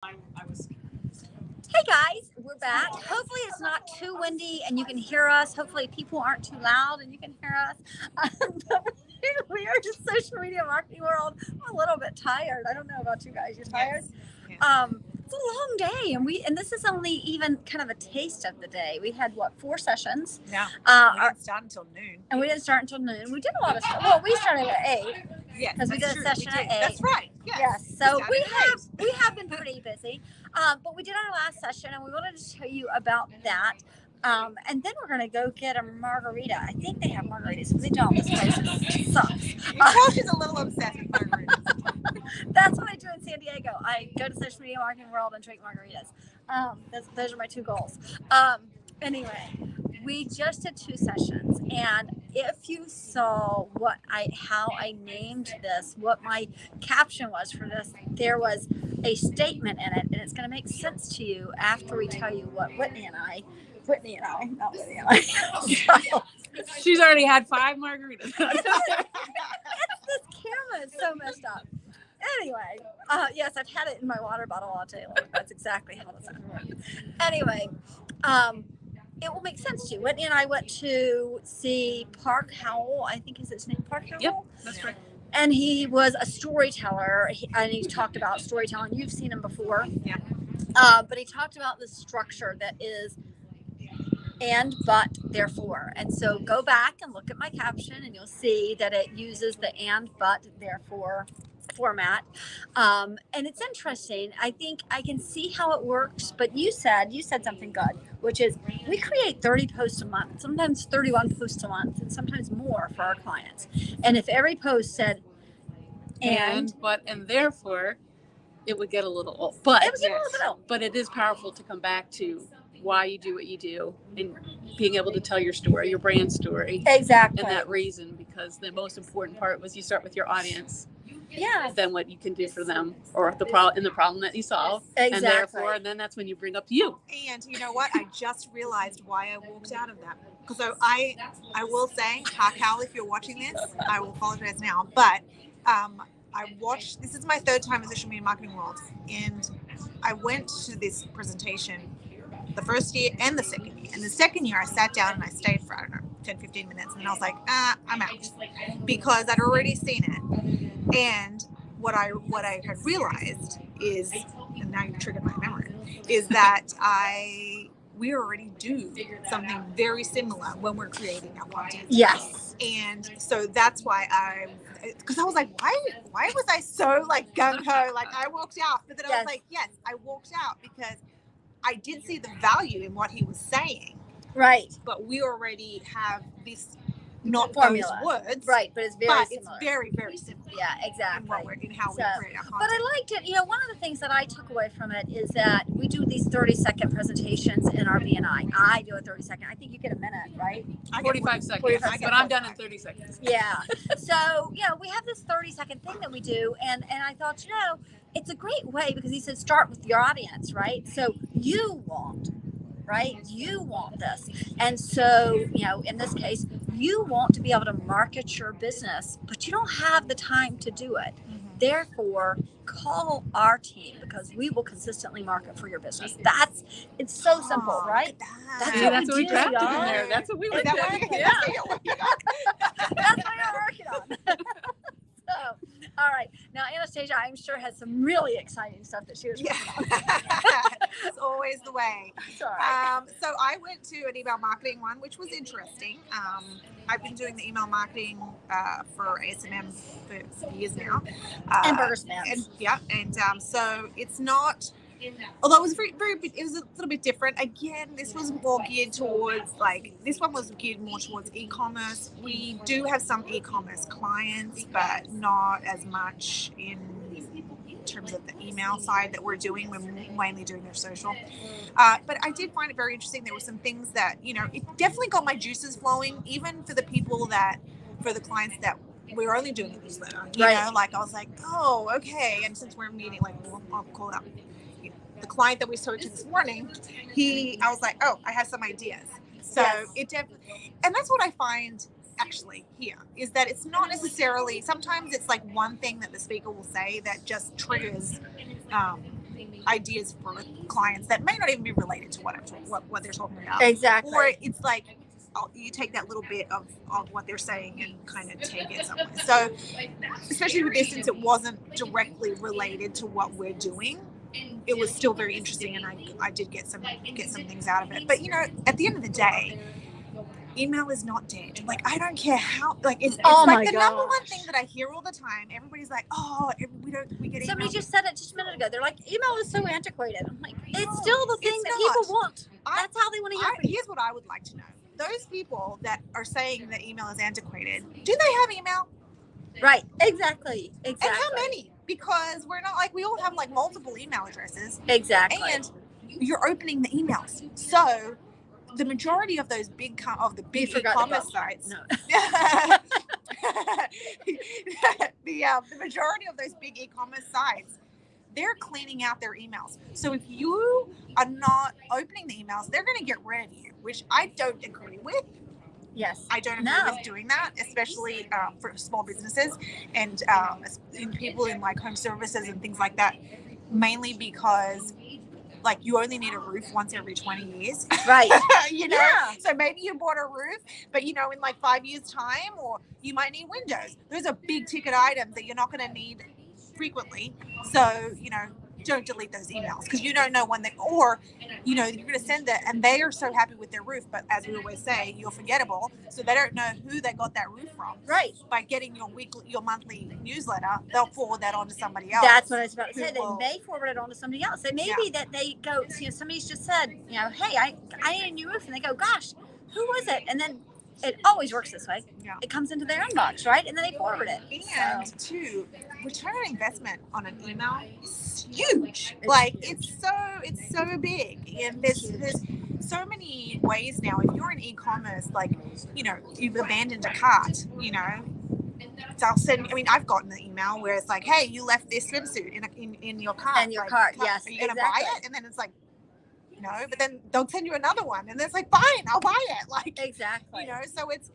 Hey guys, we're back. Hopefully it's not too windy and you can hear us. Hopefully people aren't too loud and you can hear us. But we are just social media marketing world. I'm a little bit tired. I don't know about you guys. You're tired? Yes. It's a long day, and this is only even kind of a taste of the day. We had 4 sessions. Yeah. We didn't start until noon. And we didn't start until noon. We did a lot of stuff. Well, we started at 8. Yes, because we did a session at 8. That's right. Yes. So we have been pretty busy. But we did our last session, and we wanted to tell you about that. And then we're going to go get a margarita. I think they have margaritas. If they don't, this place sucks. She's a little obsessed with margaritas. That's what I do in San Diego. I go to social media marketing world and drink margaritas. Those are my 2 goals. Anyway, we just did 2 sessions, and if you saw how I named this, what my caption was for this, there was a statement in it, and it's going to make sense to you after we tell you what Whitney and I, not Whitney and I. She's already had 5 margaritas. This camera is so messed up. Anyway, yes, I've had it in my water bottle all day long. That's exactly how it's works. Anyway, it will make sense to you. Whitney and I went to see Park Howell. I think is his name, Park Howell. Yep, that's right. And he was a storyteller, and he talked about storytelling. You've seen him before. Yeah. But he talked about the structure that is and, but, therefore. And so go back and look at my caption, and you'll see that it uses the and, but, therefore format. And it's interesting. I think I can see how it works, but you said something good, which is we create 30 posts a month, sometimes 31 posts a month, and sometimes more for our clients. And if every post said and but, and therefore, it would get a little old. But it would get a little bit old. But it is powerful to come back to why you do what you do and being able to tell your story, your brand story. Exactly. And that reason, because the most important part was you start with your audience. Yeah. Then what you can do for them, or the problem that you solve. Exactly. And then that's when you bring up you. And you know what? I just realized why I walked out of that. Because I will say, Park Howell, if you're watching this, I will apologize now. But I watched, this is my 3rd time in social media marketing world. And I went to this presentation the first year and the second year. And the second year I sat down and I stayed for, I don't know, 10, 15 minutes. And I was like, I'm out. Because I'd already seen it. And what I had realized is, and now you've triggered my memory, is that we already do something very similar when we're creating our content. Yes. And so that's why because I was like, why was I so like gung-ho? Like I walked out, but then I was like, yes, I walked out because I did see the value in what he was saying. Right. But we already have this, not formula. Those words. Right, but it's very similar. It's very, very similar. Yeah, exactly. In how we create our content. But I liked it. One of the things that I took away from it is that we do these 30-second presentations in our BNI. I do a 30-second. I think you get a minute, right? 45 seconds. 45 but I'm done in 30 seconds. Yeah. So, we have this 30-second thing that we do. And I thought, it's a great way because he said start with your audience, right? So you want, right? You want this. And so, in this case, you want to be able to market your business, but you don't have the time to do it. Mm-hmm. Therefore, call our team because we will consistently market for your business. It's so simple, right? That's what we drafted in there. That's what we looked at. Yeah. That's what you're working on. So, all right. Now, Anastasia, I'm sure, has some really exciting stuff that she was working on. It's always the way. Sorry. So I went to an email marketing one, which was interesting. I've been doing the email marketing for ASMM for years now. And Burger Smiths. And so it's not... Although it was very, very, it was a little bit different. Again, this was more geared towards this one was geared more towards e-commerce. We do have some e-commerce clients, but not as much in terms of the email side that we're doing. We're mainly doing their social. But I did find it very interesting. There were some things that, it definitely got my juices flowing, even for the clients that we're only doing a newsletter. You know, I was like, oh, okay. And since we're meeting, I'll call it up. The client that we spoke to this morning, I was like, oh, I have some ideas. So it definitely, and that's what I find actually here is that it's not necessarily, sometimes it's like one thing that the speaker will say that just triggers ideas for clients that may not even be related to what they're talking about. Exactly. Or it's like you take that little bit of what they're saying and kind of take it somewhere. So especially with this, since it wasn't directly related to what we're doing, it was still very interesting, and I did get some things out of it. But at the end of the day, email is not dead. Like, I don't care how, like, it's Oh like my the number one gosh. thing that I hear all the time. Everybody's like, oh, we get Somebody email. just said it just a minute ago. They're like, email is so antiquated. I'm like, it's still the thing it's that not. people want. That's how they want to hear from you. Here's what I would like to know. Those people that are saying that email is antiquated, do they have email? Right. Exactly. Exactly. And how many? Because we're not like, we all have like multiple email addresses. Exactly. And you're opening the emails. So the majority of those big e-commerce sites, No. the majority of those big e-commerce sites, they're cleaning out their emails. So if you are not opening the emails, they're going to get rid of you, which I don't agree with. Yes. I don't agree with doing that, especially for small businesses and in people in like home services and things like that, mainly because like you only need a roof once every 20 years. Right. Yeah. So maybe you bought a roof, but in like 5 years time, or you might need windows. Those are big ticket items that you're not going to need frequently. So, don't delete those emails because you don't know when or you're going to send it and they are so happy with their roof. But as we always say, you're forgettable. So they don't know who they got that roof from. Right. By getting your monthly newsletter, they'll forward that on to somebody else. That's what I was about to say. Who will- They may forward it on to somebody else. It may be that they go, somebody's just said, hey, I need a new roof. And they go, gosh, who was it? And then it always works this way. Yeah. It comes into their inbox, right? And then they forward it. And two, return on investment on an email is huge. It's so big, and there's so many ways now. If you're in e-commerce, you've abandoned a cart, I'll send. I mean, I've gotten an email where it's like, "Hey, you left this swimsuit in your cart." In your cart, yes, Are you gonna exactly. buy it? And then it's like, no. But then they'll send you another one, and it's like, fine, I'll buy it. Exactly. So it's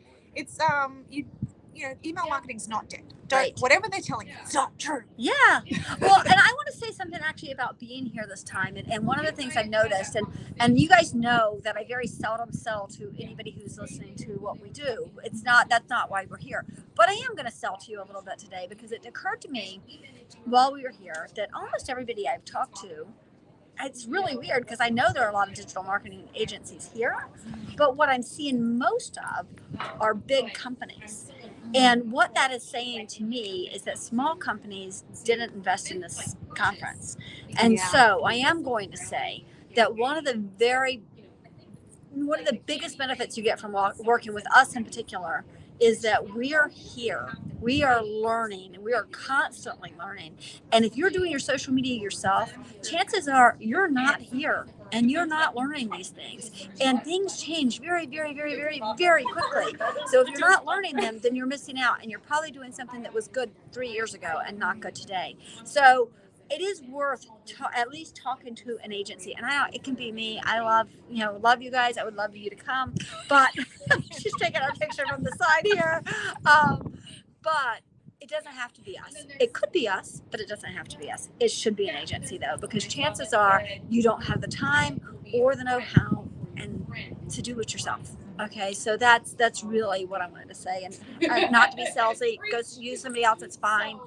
email marketing's not dead. Right. Whatever they're telling you, it's not true. Yeah. Well, and I want to say something actually about being here this time. And one of the things I've noticed, and you guys know that I very seldom sell to anybody who's listening to what we do. That's not why we're here. But I am going to sell to you a little bit today because it occurred to me while we were here that almost everybody I've talked to, it's really weird because I know there are a lot of digital marketing agencies here, but what I'm seeing most of are big companies. And what that is saying to me is that small companies didn't invest in this conference. And so I am going to say that one of the biggest benefits you get from working with us in particular is that we are here. We are learning, and we are constantly learning. And if you're doing your social media yourself, chances are you're not here and you're not learning these things. And things change very, very, very, very, very quickly. So if you're not learning them, then you're missing out, and you're probably doing something that was good 3 years ago and not good today. So it is worth at least talking to an agency. And it can be me. I love you guys. I would love you to come, but she's taking our picture from the side here. But it doesn't have to be us. It could be us, but it doesn't have to be us. It should be an agency though, because chances are you don't have the time or the know-how and to do it yourself. Okay, so that's really what I wanted to say, and not to be salesy. Go use somebody else; it's fine.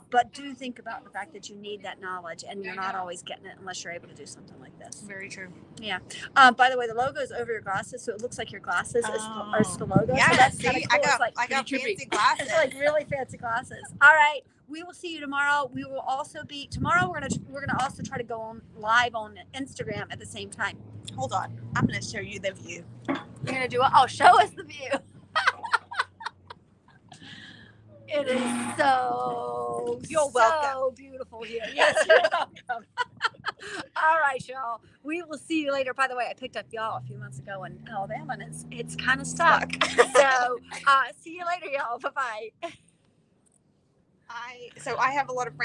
But do think about the fact that you need that knowledge, and you're not always getting it unless you're able to do something like this. Very true. Yeah. By the way, the logo is over your glasses, so it looks like your glasses is the logo. Yeah, so that's see, kind of cool. I got pretty fancy glasses. It's like really fancy glasses. All right. We will see you tomorrow. We will also be tomorrow. We're gonna also try to go on live on Instagram at the same time. Hold on, I'm gonna show you the view. You're gonna do what? Oh, show us the view. It is so welcome. beautiful here. Yes, you're welcome. All right, y'all. We will see you later. By the way, I picked up y'all a few months ago in Alabama, and it's kind of stuck. So see you later, y'all. Bye bye. I have a lot of friends